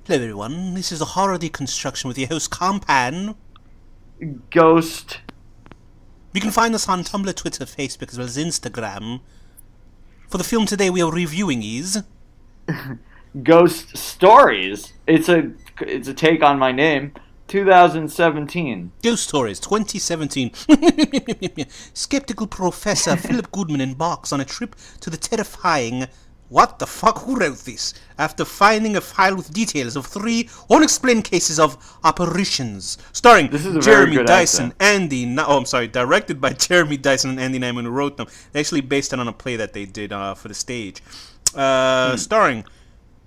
Hello everyone, this is a HorrorDeconstruction with your host Compan. Ghost. You can find us on Tumblr, Twitter, Facebook, as well as Instagram. For the film today we are reviewing is... Ghost Stories. It's a take on my name. 2017. Ghost Stories 2017. Skeptical Professor Philip Goodman embarks on a trip to the terrifying... What the fuck? Who wrote this? After finding a file with details of 3 unexplained cases of apparitions. Starring Jeremy Dyson, directed by Jeremy Dyson and Andy Nyman, who wrote them. They actually based it on a play that they did for the stage. Starring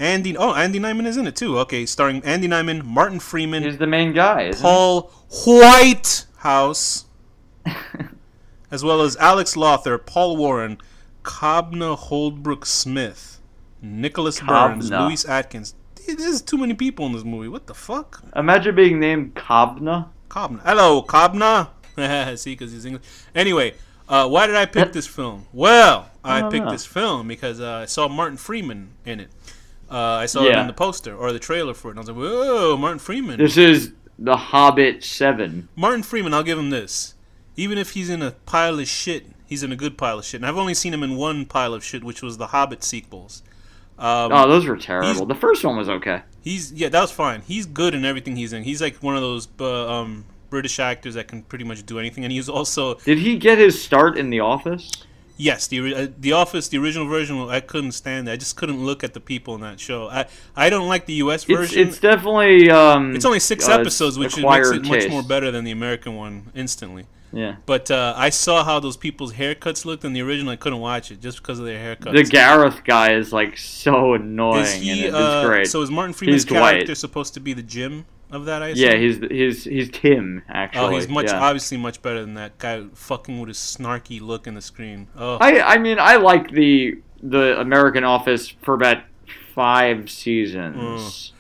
Andy Nyman is in it too. Okay, starring Andy Nyman, Martin Freeman. He's the main guy, isn't Paul Whitehouse. As well as Alex Lothar, Paul Warren, Kobnaholdbrook-smith, Nicholas Burns, Louis Atkins. There's too many people in this movie. What the fuck? Imagine being named Kobna. Hello, Kobna. See, because he's English. Anyway, why did I pick this film? Well, I picked this film because I saw Martin Freeman in it. I saw it in the poster or the trailer for it, and I was like, whoa, Martin Freeman. This is The Hobbit 7. Martin Freeman, I'll give him this. Even if he's in a pile of shit, he's in a good pile of shit. And I've only seen him in one pile of shit, which was the Hobbit sequels. Those were terrible. The first one was okay. That was fine. He's good in everything he's in. He's like one of those British actors that can pretty much do anything. And he's also... Did he get his start in The Office? Yes, the Office, the original version. I couldn't stand it. I just couldn't look at the people in that show. I don't like the U.S. version. It's definitely... it's only 6 episodes, which makes it much more better than the American one instantly. Yeah. But I saw how those people's haircuts looked in the original. I couldn't watch it just because of their haircuts. The Gareth guy is like so annoying. It's great. So is Martin Freeman's character supposed to be the Jim of that? I assume? Yeah, he's Tim actually. Oh, he's obviously much better than that guy fucking with his snarky look in the screen. Oh. I mean I like the American Office for about 5 seasons.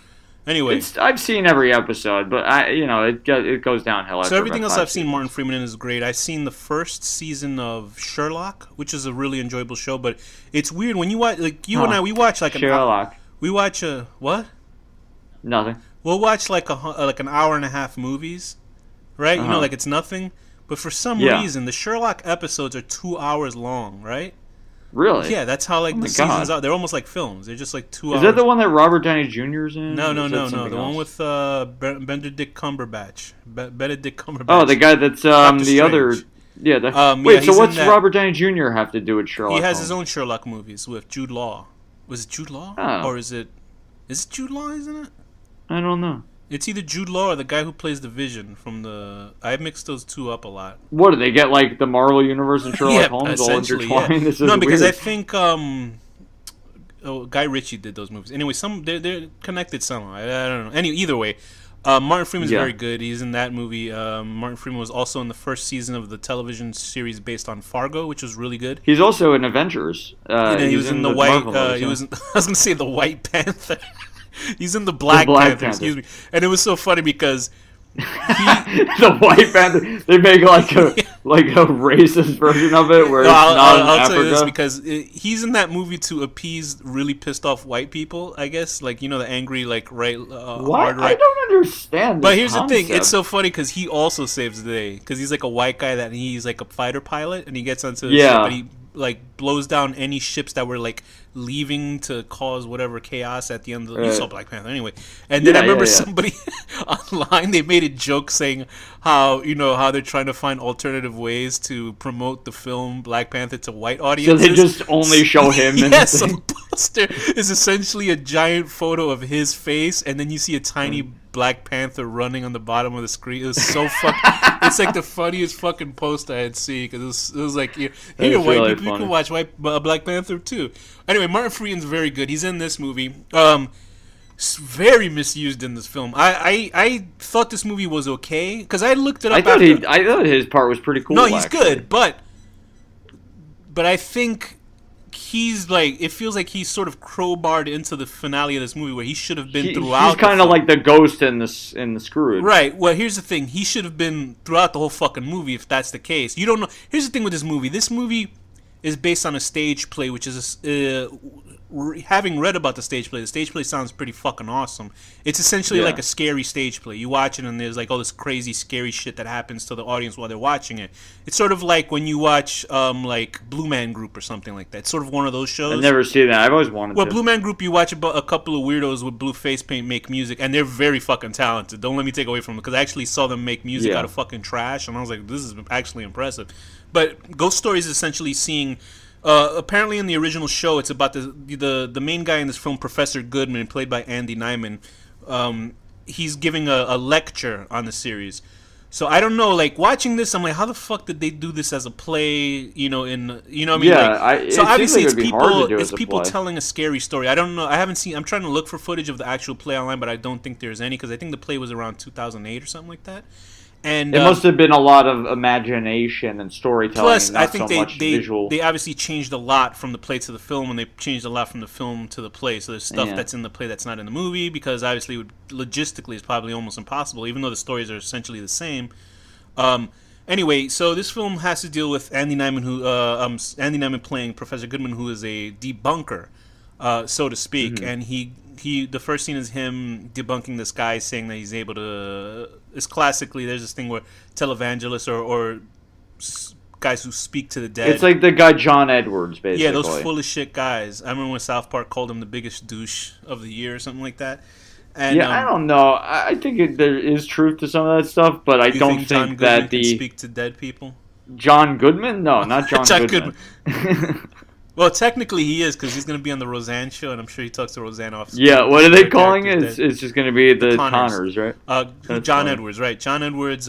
Anyway, I've seen every episode, but it goes downhill. So everything else I've seen Martin Freeman in is great. I've seen the first season of Sherlock, which is a really enjoyable show. But it's weird when you watch, like you and I, we watch like Sherlock. We watch what? Nothing. We'll watch like an hour and a half movies, right? You know, like it's nothing. But for some reason, the Sherlock episodes are 2 hours long, right? Really? Yeah, that's how the seasons are. They're almost like films. They're just like 2 hours. Is that the one that Robert Downey Jr.'s in? No. The one with Benedict Cumberbatch. Benedict Cumberbatch. Oh, the guy that's the other. Yeah. Wait, so what's Robert Downey Jr. have to do with Sherlock? He has his own Sherlock movies with Jude Law. Was it Jude Law? Oh. Or is it Jude Law, isn't it? I don't know. It's either Jude Law or the guy who plays the Vision from the... I mixed those two up a lot. What, do they get, like, the Marvel Universe and Sherlock Holmes all intertwined? Yeah. This is no, because weird. I think Guy Ritchie did those movies. Anyway, they're connected somehow. I don't know. Either way, Martin Freeman's very good. He's in that movie. Martin Freeman was also in the first season of the television series based on Fargo, which was really good. He's also in Avengers. He was in the White... I was going to say the White Panther. He's in the Black Panther, excuse me. And it was so funny because the White Panther, they make like a racist version of it where I'll tell you this because he's in that movie to appease really pissed off white people, I guess. Like, the angry, like, right... What? I don't understand this But here's concept. the thing. It's so funny because he also saves the day. Because he's like a white guy that he's like a fighter pilot and he gets onto the ship and he like blows down any ships that were like leaving to cause whatever chaos at the end of the you saw Black Panther anyway. And then I remember somebody online, they made a joke saying how they're trying to find alternative ways to promote the film Black Panther to white audiences. So they just only show him. Yes, the poster is essentially a giant photo of his face, and then you see a tiny Black Panther running on the bottom of the screen. It was so it's like the funniest fucking poster I had seen because it was like, here, white really people, you can watch Black Panther too. Anyway, Martin Freeman's very good. He's in this movie. Very misused in this film. I thought this movie was okay because I looked it up. I thought his part was pretty cool. No, he's good, but I think he's like, it feels like he's sort of crowbarred into the finale of this movie where he should have been throughout. He's kind of like the ghost in the Scrooge. Right. Well, here's the thing. He should have been throughout the whole fucking movie if that's the case. You don't know. Here's the thing with this movie. This movie is based on a stage play, which is having read about the stage play sounds pretty fucking awesome. It's essentially like a scary stage play. You watch it and there's like all this crazy scary shit that happens to the audience while they're watching it. It's sort of like when you watch like Blue Man Group or something like that. It's sort of one of those shows. I've never seen that. I've always wanted to. Well, Blue Man Group, you watch a couple of weirdos with blue face paint make music, and they're very fucking talented. Don't let me take away from them, because I actually saw them make music out of fucking trash, and I was like, this is actually impressive. But Ghost Story is essentially seeing... apparently in the original show, it's about the main guy in this film, Professor Goodman, played by Andy Nyman. He's giving a lecture on the series. So I don't know, like, watching this, I'm like, how the fuck did they do this as a play? You know what I mean? Yeah, so obviously it's people telling a scary story. I don't know. I haven't seen. I'm trying to look for footage of the actual play online, but I don't think there's any, because I think the play was around 2008 or something like that. And it must have been a lot of imagination and storytelling. Plus, and not I think so much visual. they obviously changed a lot from the play to the film, and they changed a lot from the film to the play. So there's stuff that's in the play that's not in the movie, because obviously logistically it's probably almost impossible, even though the stories are essentially the same. Anyway, so this film has to deal with Andy Nyman, Andy Nyman playing Professor Goodman, who is a debunker, so to speak, and the first scene is him debunking this guy, saying that he's able to. It's classically, there's this thing where televangelists or guys who speak to the dead. It's like the guy John Edwards, basically. Yeah, those full of shit guys. I remember when South Park called him the biggest douche of the year or something like that. And, yeah, I don't know. I think there is truth to some of that stuff, but I don't think John that can speak to dead people. John Goodman? No, not John Goodman. Well, technically he is, because he's going to be on the Roseanne show, and I'm sure he talks to Roseanne off. Yeah, what are they calling it? It's just going to be the Connors, right? John Edwards, right? John Edwards,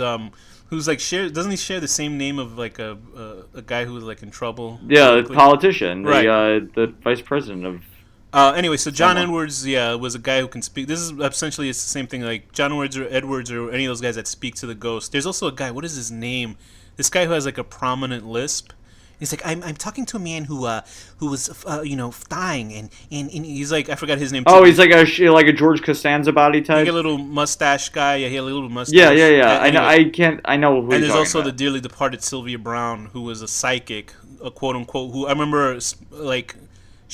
who's like doesn't he share the same name of like a guy who's like in trouble? Yeah, the politician, right? The vice president of. Anyway, so John Edwards, was a guy who can speak. This is essentially it's the same thing, like John Edwards or any of those guys that speak to the ghost. There's also a guy. What is his name? This guy who has like a prominent lisp. He's like, I'm talking to a man who was dying, and he's like, I forgot his name. Oh, he's like a George Costanza body type. Like a little mustache guy. Yeah, he had a little mustache. Yeah. Anyway. I know who. And there's also the dearly departed Sylvia Brown, who was a psychic, a quote unquote. Who I remember like.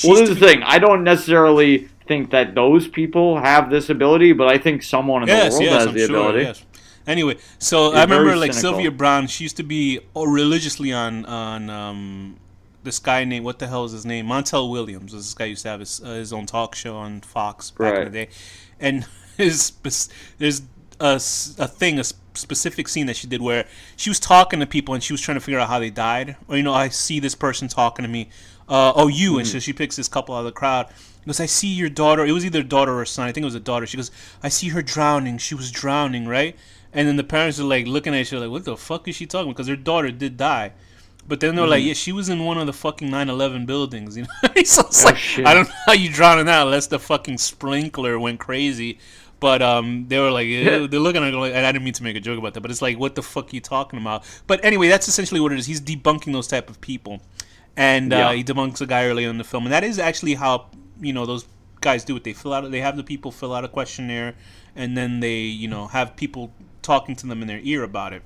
Well, this is the thing. I don't necessarily think that those people have this ability, but I think someone in the world has the ability. Yes. Anyway, so I remember like Sylvia Brown. She used to be religiously on this guy named, what the hell is his name? Montel Williams. This guy used to have his own talk show on Fox back in the day, and there's a specific scene that she did where she was talking to people and she was trying to figure out how they died. Or I see this person talking to me. And so she picks this couple out of the crowd. She goes, I see your daughter. It was either daughter or son. I think it was a daughter. She goes, I see her drowning. She was drowning, right? And then the parents are like looking at each other like, what the fuck is she talking about? Because their daughter did die. But then they're like, yeah, she was in one of the fucking 9/11 buildings. So it's like, shit. I don't know how you drown in that unless the fucking sprinkler went crazy. But they were like, they're looking at it like, and I didn't mean to make a joke about that, but it's like, what the fuck are you talking about? But anyway, that's essentially what it is. He's debunking those type of people. And he debunks a guy earlier in the film. And that is actually how, those guys do it. They have the people fill out a questionnaire, and then they, have people talking to them in their ear about it.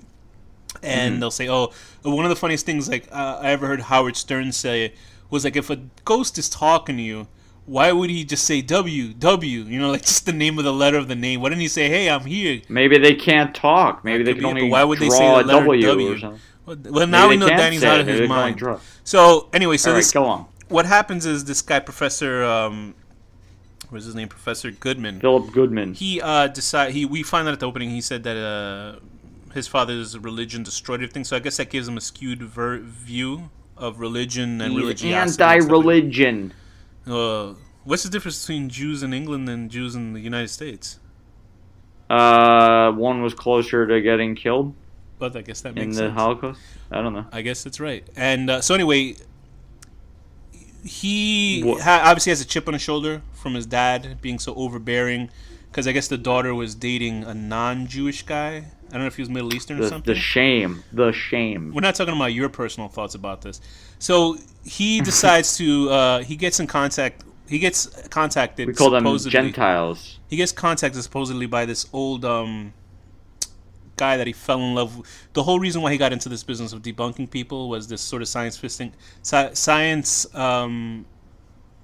And they'll say, one of the funniest things like I ever heard Howard Stern say was like, if a ghost is talking to you, why would he just say W, like just the name of the letter of the name? Why didn't he say, hey, I'm here? Maybe they can't talk. Maybe they can only why would draw they say the letter W or something. Well, now we know Danny's out of his mind. So anyway, go on. What happens is this guy, Professor, what's his name? Professor Goodman. Philip Goodman. He we find out at the opening. He said that his father's religion destroyed everything. So I guess that gives him a skewed view of religion and religiosity. Anti-religion. What's the difference between Jews in England and Jews in the United States? One was closer to getting killed. But I guess that makes sense. In the Holocaust? I don't know. I guess that's right. And so anyway, he obviously has a chip on his shoulder from his dad being so overbearing, because I guess the daughter was dating a non-Jewish guy. I don't know if he was Middle Eastern or something. The shame. We're not talking about your personal thoughts about this. So he decides to, he gets contacted. We call them Gentiles. He gets contacted supposedly by this old guy that he fell in love with. The whole reason why he got into this business of debunking people was this sort of science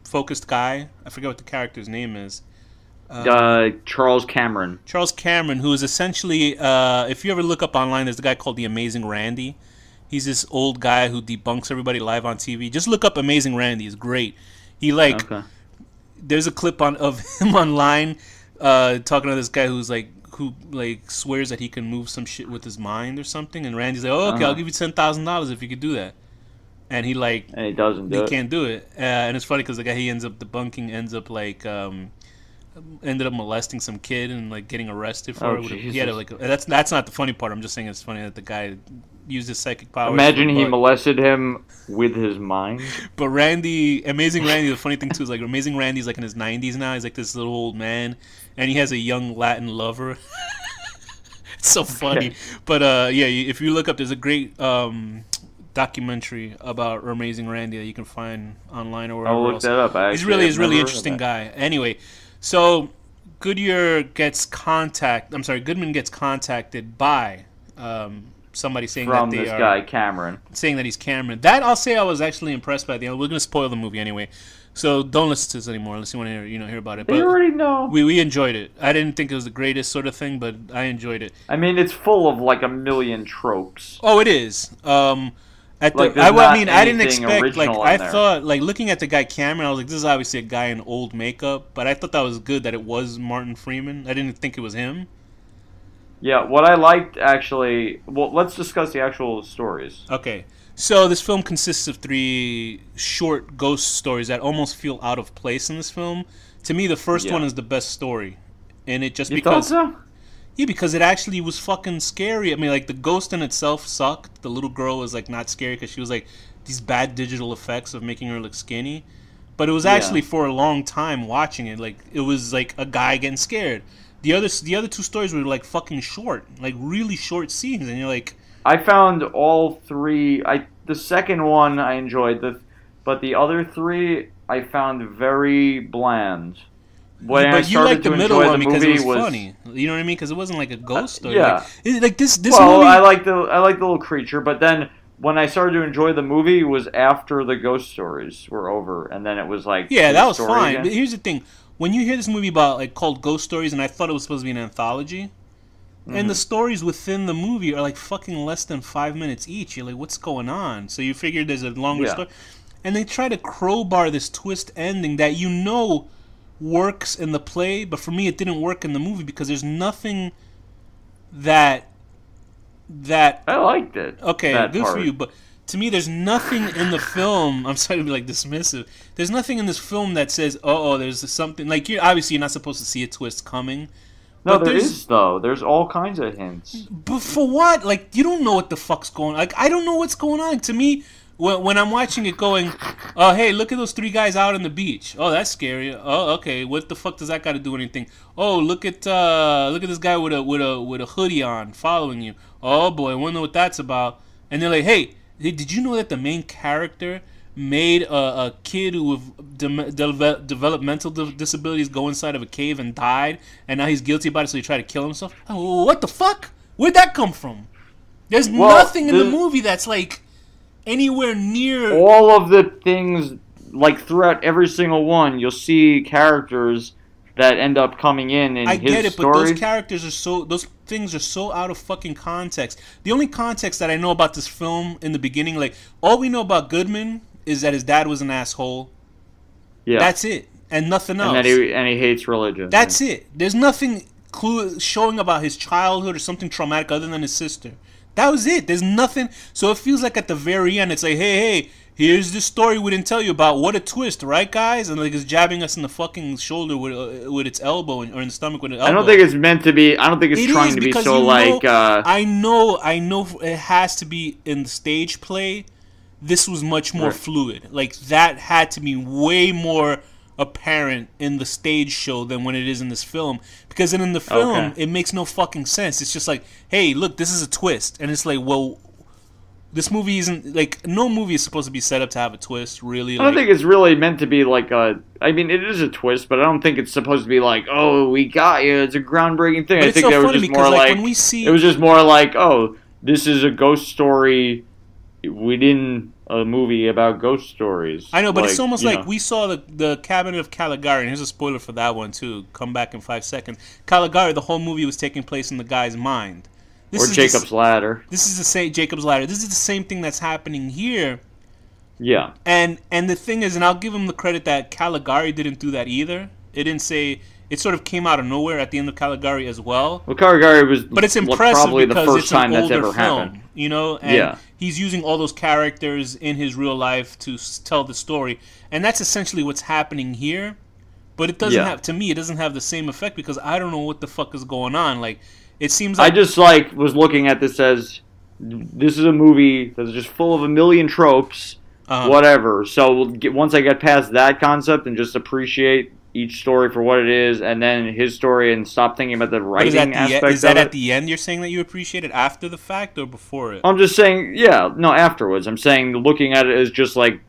focused guy. I forget what the character's name is. Charles Cameron. Charles Cameron, who is essentially, if you ever look up online, there's a guy called the Amazing Randy. He's this old guy who debunks everybody live on TV. Just look up Amazing Randy. It's great. He there's a clip of him online talking to this guy who swears that he can move some shit with his mind or something. And Randy's like, "Oh, okay, I'll give you $10,000 if you could do that." And he can't do it. And it's funny because the guy he ends up debunking ended up molesting some kid and like getting arrested for it. He had that's not the funny part. I'm just saying it's funny that the guy used his psychic powers. Imagine he molested him with his mind. But Amazing Randy, the funny thing too is like Amazing Randy's like in his 90s now. He's like this little old man, and he has a young Latin lover. It's so funny. Okay. But if you look up, there's a great documentary about Amazing Randy that you can find online or wherever. I'll look that up. He's really interesting guy. Anyway, so Goodman gets contacted by somebody saying from that they this are guy Cameron, saying that he's Cameron. That I'll say I was actually impressed by. We're gonna spoil the movie anyway, so don't listen to this anymore unless you want to hear about it. But you already know. We enjoyed it. I didn't think it was the greatest sort of thing, but I enjoyed it. I mean, it's full of like a million tropes. Oh, it is. I didn't expect. I thought, looking at the guy Cameron, I was like, this is obviously a guy in old makeup. But I thought that was good that it was Martin Freeman. I didn't think it was him. Yeah, what I liked actually. Well, let's discuss the actual stories. Okay, so this film consists of 3 short ghost stories that almost feel out of place in this film. To me, the first one is the best story, and it just because. Thought so? Yeah, because it actually was fucking scary. I mean, like, the ghost in itself sucked. The little girl was, like, not scary because she was, like, these bad digital effects of making her look skinny. But it was actually, for a long time watching it, like, it was, like, a guy getting scared. The other 2 stories were, like, fucking short. Like, really short scenes. And you're like... I found all 3... The second one I enjoyed, but the other 3 I found very bland. But you liked the middle one because it was funny. You know what I mean? Because it wasn't like a ghost story. Yeah. This movie... I like the little creature, but then when I started to enjoy the movie, it was after the ghost stories were over, and then it was like... Yeah, that was fine. Again. But here's the thing. When you hear this movie called Ghost Stories, and I thought it was supposed to be an anthology, and the stories within the movie are like fucking less than 5 minutes each. You're like, what's going on? So you figure there's a longer story. And they try to crowbar this twist ending that works in the play, but for me it didn't work in the movie because there's nothing that I liked it. Okay, good part. For you, but to me there's nothing in the film. I'm sorry to be like dismissive. There's nothing in this film that says, there's something like you're not supposed to see a twist coming. No, there is though. There's all kinds of hints. But for what? Like, you don't know what the fuck's going on. Like, I don't know what's going on. To me, when I'm watching it going, oh, hey, look at those 3 guys out on the beach. Oh, that's scary. Oh, okay. What the fuck does that got to do with anything? Oh, look at this guy with a hoodie on following you. Oh boy, I wonder what that's about. And they're like, hey, did you know that the main character made a kid who with developmental disabilities go inside of a cave and died, and now he's guilty about it, so he tried to kill himself? Oh, what the fuck? Where'd that come from? There's nothing in the movie that's like anywhere near all of the things. Like throughout every single one, you'll see characters that end up coming in his stories. I get it, but those things are so out of fucking context. The only context that I know about this film in the beginning, like, all we know about Goodman is that his dad was an asshole. Yeah. That's it. And nothing else. And he hates religion. That's it. There's nothing showing about his childhood or something traumatic other than his sister. That was it. There's nothing. So it feels like at the very end, it's like, hey, here's this story we didn't tell you about. What a twist, right, guys? And like it's jabbing us in the fucking shoulder with its elbow or in the stomach with its elbow. I don't think it's meant to be. I don't think it's trying to be so like. I know. It has to be in the stage play. This was much more fluid. Like that had to be way more apparent in the stage show than when it is in this film, because then in the film it makes no fucking sense. It's just like, hey, look, this is a twist, and it's like, well, this movie isn't like, no movie is supposed to be set up to have a twist, really. I don't think it's really meant to be like a. I mean, it is a twist, but I don't think it's supposed to be like, oh, we got you. It's a groundbreaking thing. I think it was just more like when we see, it was just more like, oh, this is a ghost story. We didn't. a movie about ghost stories. I know, but it's almost like we saw the Cabinet of Caligari, and here's a spoiler for that one too. Come back in 5 seconds. Caligari, the whole movie was taking place in the guy's mind. Or Jacob's Ladder. This is the same Jacob's Ladder. This is the same thing that's happening here. Yeah. And the thing is, and I'll give him the credit that Caligari didn't do that either. It didn't say. It sort of came out of nowhere at the end of Caligari as well. Well, Caligari was, but it's impressive probably because the first it's time an that's older ever film, happened. you know, and he's using all those characters in his real life to tell the story, and that's essentially what's happening here. But it doesn't have, to me, it doesn't have the same effect because I don't know what the fuck is going on. Like, it seems like I just was looking at this as this is a movie that's just full of a million tropes, whatever. So once I get past that concept and just appreciate each story for what it is, and then his story, and stop thinking about the writing aspect of it. Is that at the end you're saying that you appreciate it after the fact or before it? I'm just saying, afterwards. I'm saying looking at it as just like,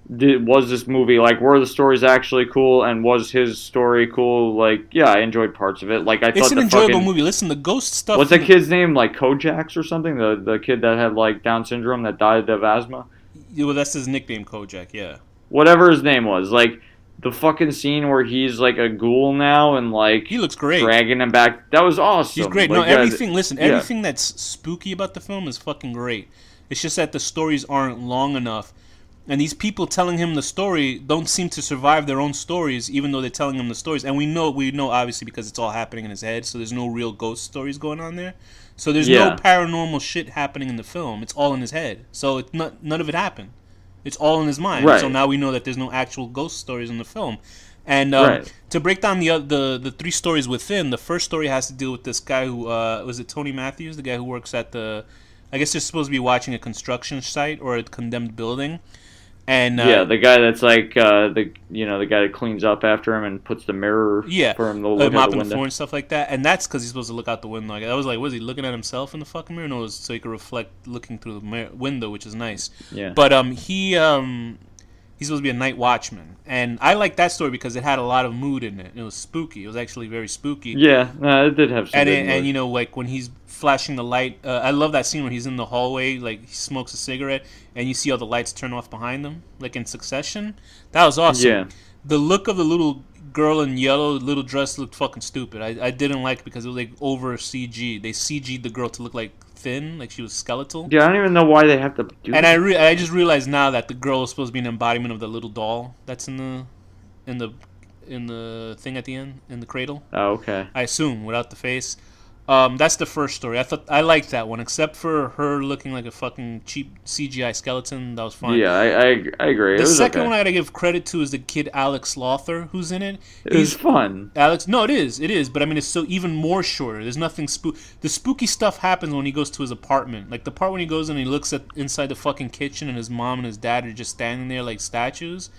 was this movie, like, were the stories actually cool, and was his story cool? Like, yeah, I enjoyed parts of it. Like, I thought it's an enjoyable movie. Listen, the ghost stuff. What's that kid's name? Like Kojaks or something? The kid that had like Down syndrome that died of asthma. Yeah, well, that's his nickname, Kojak. Yeah. Whatever his name was, like. The fucking scene where he's like a ghoul now and like he looks great, dragging him back. That was awesome. He's great. Like, no, everything. Listen, everything that's spooky about the film is fucking great. It's just that the stories aren't long enough, and these people telling him the story don't seem to survive their own stories, even though they're telling him the stories. And we know obviously because it's all happening in his head. So there's no real ghost stories going on there. So there's no paranormal shit happening in the film. It's all in his head. So it's none of it happened. It's all in his mind. Right. So now we know that there's no actual ghost stories in the film. And to break down the 3 stories within, the first story has to deal with this guy who, was it Tony Matthews? The guy who works at I guess they're supposed to be watching a construction site or a condemned building. And the guy that's like the guy that cleans up after him and puts the mirror for him to look out the window, the floor and stuff like that. And that's because he's supposed to look out the window. I was like, was he looking at himself in the fucking mirror? No, it was so he could reflect looking through the window, which is nice. Yeah. But he's supposed to be a night watchman, and I like that story because it had a lot of mood in it. It was spooky. It was actually very spooky. Yeah, it did have some. And you know, like when he's flashing the light, I love that scene where he's in the hallway, like he smokes a cigarette, and you see all the lights turn off behind him, like in succession. That was awesome. Yeah. The look of the little girl in yellow, little dress, looked fucking stupid. I didn't like it because it was like over CG. They CG'd the girl to look like thin, like she was skeletal. Yeah, I don't even know why they have to do that. And I just realized now that the girl is supposed to be an embodiment of the little doll that's in the thing at the end, in the cradle. Oh, okay. I assume, without the face. That's the first story. I liked that one, except for her looking like a fucking cheap CGI skeleton. That was fine. Yeah, I agree. The second one I gotta give credit to is the kid Alex Lothar, who's in it. It's fun. No, it is. But I mean, it's so even more shorter. There's nothing The spooky stuff happens when he goes to his apartment. Like the part when he goes and he looks inside the fucking kitchen and his mom and his dad are just standing there like statues.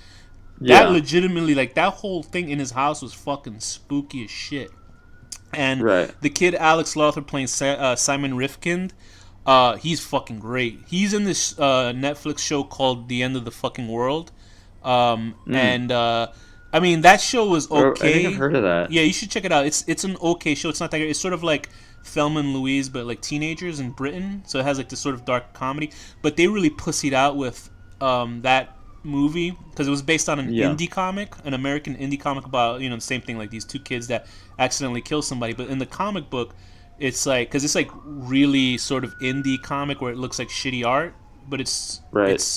Yeah. That legitimately, like that whole thing in his house was fucking spooky as shit. And the kid Alex Lothar playing Simon Rifkind, he's fucking great. He's in this Netflix show called The End of the Fucking World. And I mean, that show was okay. I think I've heard of that. Yeah, you should check it out. It's an okay show. It's not that great. It's sort of like Thelma and Louise, but like teenagers in Britain. So it has like this sort of dark comedy. But they really pussied out with that movie because it was based on an indie comic, an American indie comic about the same thing, like these 2 kids that accidentally kill somebody. But in the comic book, it's like, because it's like really sort of indie comic where it looks like shitty art, but it's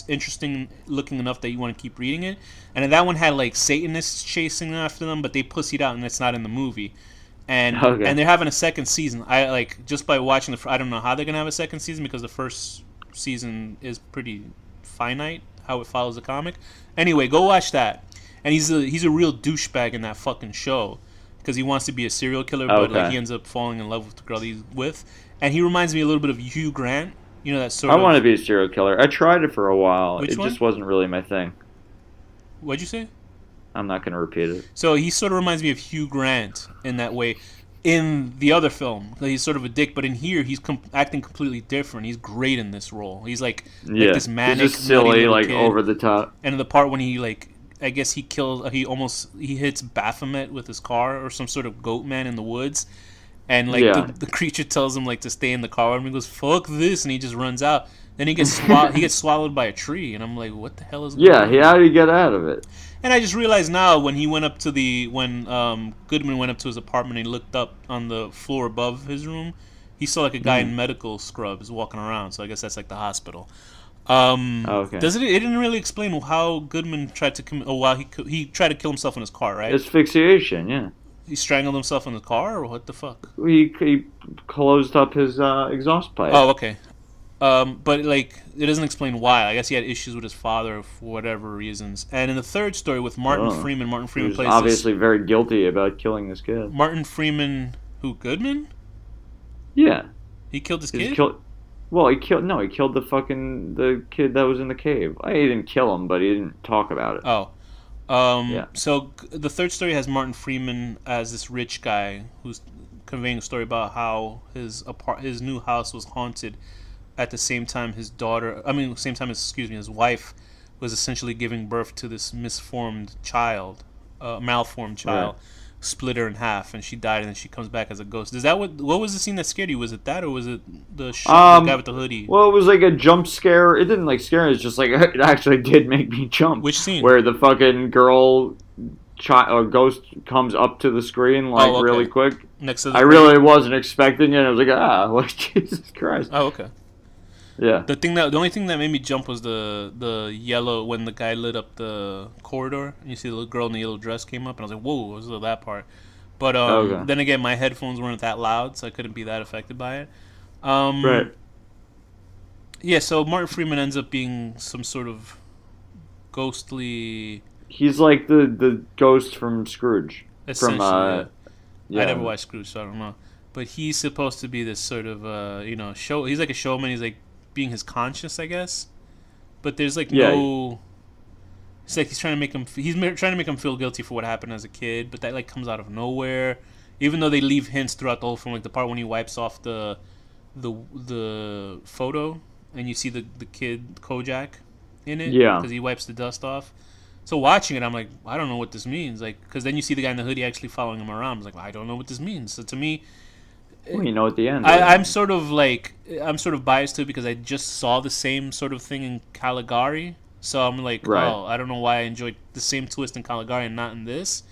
interesting looking enough that you want to keep reading it. And then that one had like Satanists chasing after them, but they pussied out and it's not in the movie. And and they're having a second season. I like, just by watching I don't know how they're gonna have a second season because the first season is pretty finite how it follows the comic. Anyway, go watch that. And he's a real douchebag in that fucking show because he wants to be a serial killer, but like he ends up falling in love with the girl he's with. And he reminds me a little bit of Hugh Grant. You know, that sort of... I want to be a serial killer. I tried it for a while. Which one? Just wasn't really my thing. What'd you say? I'm not going to repeat it. So he sort of reminds me of Hugh Grant in that way. In the other film, he's sort of a dick, but in here, he's acting completely different. He's great in this role. He's like this manic, he's just silly, like kid. Over the top. And in the part when he I guess he hits Baphomet with his car or some sort of goat man in the woods, and like the creature tells him like to stay in the car, and he goes, "Fuck this," and he just runs out. Then he gets swallowed by a tree, and I'm like, what the hell is going Yeah, on? how did he get out of it? And I just realized now when he went up to Goodman went up to his apartment and he looked up on the floor above his room, he saw like a guy in medical scrubs walking around. So I guess that's like the hospital. Okay. It didn't really explain how Goodman tried to commit. Oh, wow, he tried to kill himself in his car, right? Asphyxiation, yeah. He strangled himself in the car, or what the fuck? He closed up his exhaust pipe. Oh, okay. But like, it doesn't explain why. I guess he had issues with his father for whatever reasons. And in the third story with Martin Freeman He plays obviously very guilty about killing this kid. Martin Freeman, who, Goodman? Yeah. He killed his kid? He killed the kid that was in the cave. He didn't kill him, but he didn't talk about it. Oh. Yeah. So the third story has Martin Freeman as this rich guy who's conveying a story about how his new house was haunted at the same time his wife was essentially giving birth to this malformed child, Right. split her in half, and she died, and then she comes back as a ghost. Is that what was the scene that scared you? Was it that, or was it the guy with the hoodie? Well, it was like a jump scare. It didn't like scare me. It's just like it actually did make me jump. Which scene? Where the fucking ghost comes up to the screen really quick. Next to the I really wasn't expecting it. I was like, like Jesus Christ. Oh, okay. Yeah. The only thing that made me jump was the yellow when the guy lit up the corridor and you see the little girl in the yellow dress came up, and I was like, whoa, what was that part? But then again, my headphones weren't that loud, so I couldn't be that affected by it. Right. Yeah, so Martin Freeman ends up being some sort of ghostly. He's like the ghost from Scrooge. Essentially, Yeah. I never watched Scrooge, so I don't know. But he's supposed to be this sort of show. He's like a showman. He's like being his conscience, I guess. But there's like no. It's like he's trying to make him. He's trying to make him feel guilty for what happened as a kid, but that like comes out of nowhere. Even though they leave hints throughout the whole film, like the part when he wipes off the photo and you see the kid Kojak in it, because he wipes the dust off. So watching it, I'm like, I don't know what this means, like, because then you see the guy in the hoodie actually following him around. I was like, I don't know what this means. So to me, well, you know, at the end, I'm sort of biased to it because I just saw the same sort of thing in Caligari. So I'm like, oh, I don't know why I enjoyed the same twist in Caligari and not in this.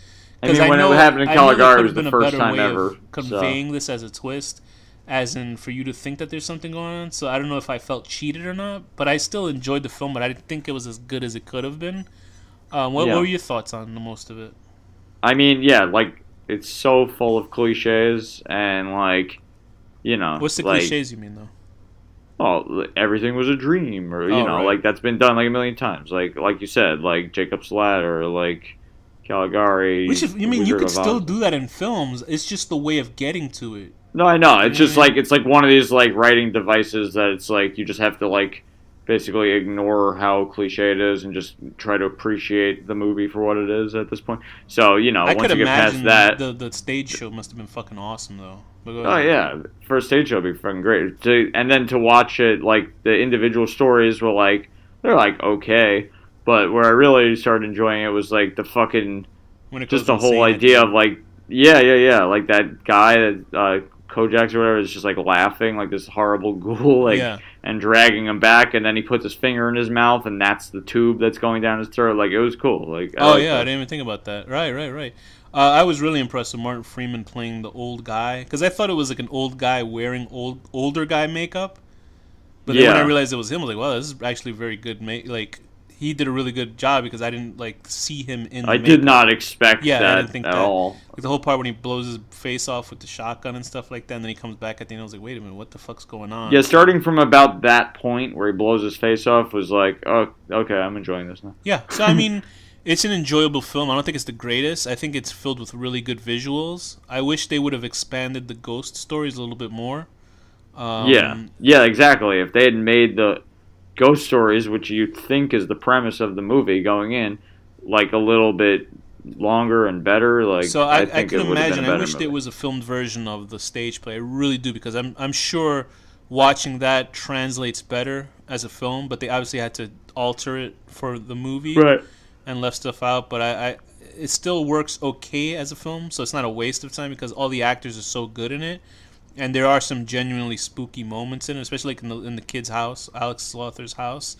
I mean, when it happened in Caligari, it was the first time ever. Conveying this as a twist, as in for you to think that there's something going on. So I don't know if I felt cheated or not, but I still enjoyed the film, but I didn't think it was as good as it could have been. What were your thoughts on the most of it? I mean, yeah, like, it's so full of cliches and, like, you know. What's the cliches you mean, though? Oh, everything was a dream, or, you know, like, that's been done, like, a million times. Like you said, like, Jacob's Ladder, like, Caligari. You could still do that in films. It's just the way of getting to it. No, I know. It's just, like, it's, like, one of these, like, writing devices that it's, like, you just have to, like, basically ignore how cliche it is and just try to appreciate the movie for what it is at this point. So, you know, once you get past that... The stage show must have been fucking awesome, though. Oh, yeah. First stage show would be fucking great. And then to watch it, like, the individual stories were, like, they're, like, okay. But where I really started enjoying it was, like, the fucking... just the whole idea of, like... Yeah. Like, that guy that... Kojak's or whatever is just like laughing like this horrible ghoul, and dragging him back, and then he puts his finger in his mouth, and that's the tube that's going down his throat. Like, it was cool. Like, I didn't even think about that. Right. I was really impressed with Martin Freeman playing the old guy, because I thought it was like an old guy wearing older guy makeup. But then when I realized it was him, I was like, wow, this is actually very good. He did a really good job because I didn't like see him in the makeup. Did not expect that I didn't think at all. Like the whole part when he blows his face off with the shotgun and stuff like that, and then he comes back at the end, I was like, wait a minute, what the fuck's going on? Yeah, starting from about that point where he blows his face off was like, oh, okay, I'm enjoying this now. Yeah, so I mean, it's an enjoyable film. I don't think it's the greatest. I think it's filled with really good visuals. I wish they would have expanded the ghost stories a little bit more. Yeah, exactly. If they had made the ghost stories, which you think is the premise of the movie going in, like a little bit longer and better, like, so I can imagine. I wish there was a filmed version of the stage play. I really do, because I'm sure watching that translates better as a film, but they obviously had to alter it for the movie, right, and left stuff out. But it still works okay as a film, so it's not a waste of time because all the actors are so good in it. And there are some genuinely spooky moments in it, especially like in the kid's house, Alex Slaughter's house.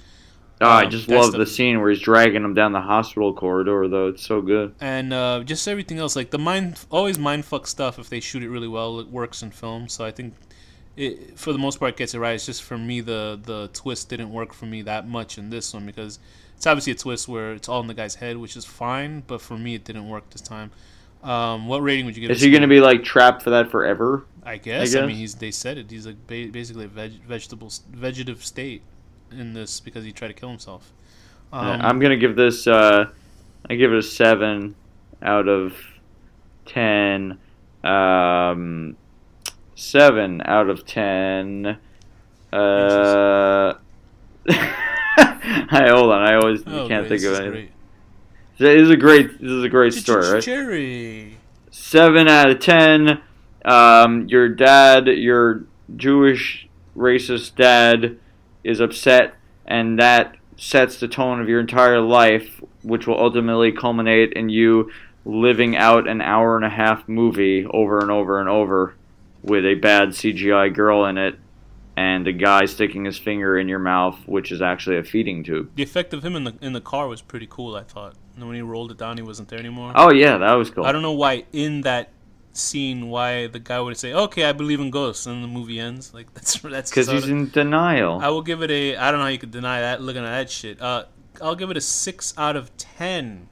Oh, I just love the scene where he's dragging him down the hospital corridor, though. It's so good. And just everything else, like the mindfuck stuff, if they shoot it really well, it works in film. So I think it, for the most part, gets it right. It's just for me, the twist didn't work for me that much in this one because it's obviously a twist where it's all in the guy's head, which is fine. But for me, it didn't work this time. What rating would you give it? Is he going to be like trapped for that forever? I guess. I mean, they said it. He's like basically a vegetative state in this because he tried to kill himself. I'm gonna give this. I give it a 7 out of 10. 7 out of 10. Hold on. I always can't think of anything. This is a great story, right? Cherry. 7 out of 10. Your dad, your Jewish racist dad, is upset, and that sets the tone of your entire life, which will ultimately culminate in you living out an hour-and-a-half movie over and over and over with a bad CGI girl in it and a guy sticking his finger in your mouth, which is actually a feeding tube. The effect of him in the car was pretty cool, I thought. And when he rolled it down, he wasn't there anymore. Oh, yeah, that was cool. I don't know why in that scene why the guy would say, "Okay, I believe in ghosts," and the movie ends. Like that's because he's in denial. I will give it a. I don't know how you could deny that looking at that shit. I'll give it a 6 out of 10.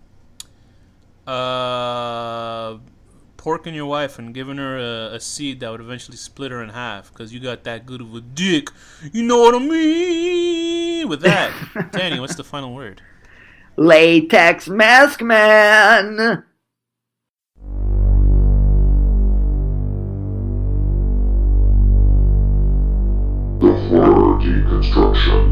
Porking your wife and giving her a seed that would eventually split her in half because you got that good of a dick. You know what I mean? With that, Danny, what's the final word? Latex Mask Man. The Horror Deconstruction.